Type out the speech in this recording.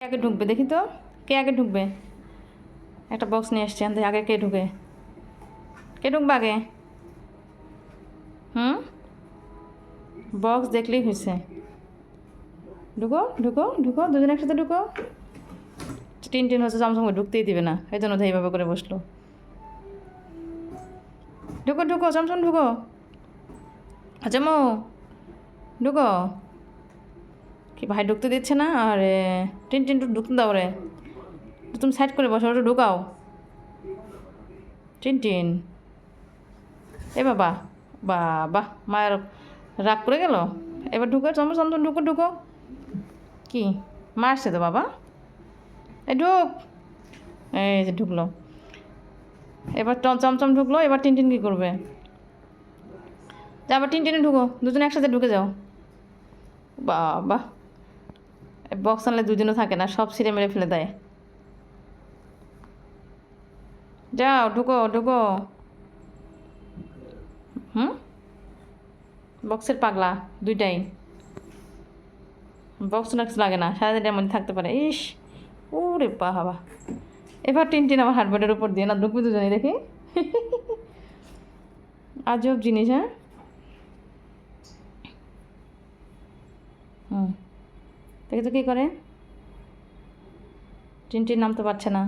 কে আগে ঢুকবে দেখি তো, কে আগে ঢুকবে। একটা বক্স নিয়ে এসছি, আনতে আগে কে ঢুকে, কে ঢুকবে আগে। বক্স দেখলেই হয়েছে। ঢুকো ঢুকো ঢুকো, দুজন একসাথে ঢুকো। টিন হচ্ছে চমচমকে ঢুকতেই দিবে না, এই জন্য এইভাবে করে বসলো। ঢুকো ঢুকো চমচম ঢুকো, আচ্ছা মো ঢুকো। কি ভাই ঢুকতে দিচ্ছে না, আর টিন ঢুকতে দাও রে। তুমি সাইড করে বসো, ওটা ঢুকাও। টিন এ বাবা, বাহ মায়ের রাগ করে গেল। এবার ঢুকো চমচম ঢুকো ঢুকো। কি মারছে তো বাবা, এই ঢুক। এই যে ঢুকলো, এবার চমচম ঢুকলো। এবার টিন কী করবে, আবার টিনে ঢুকো, দুজনে একসাথে ঢুকে যাও। বাহ, বক্স আনলে দুজনও থাকে না, সব ছিঁড়ে মেরে ফেলে দেয়। যাও ঢুকো ঢুকো। বক্সের পাগলা দুইটাই, বক্স নাক্স লাগে না, সারাদিনের মধ্যে থাকতে পারে। ইস ওরে বাবা, এবার টিন আমার হার্টবেটের উপর দিয়ে না ঢুকবে দুজনে দেখি। আজব জিনিস। হ্যাঁ দেখি তো কী করে। টিন নামতে পারছে না।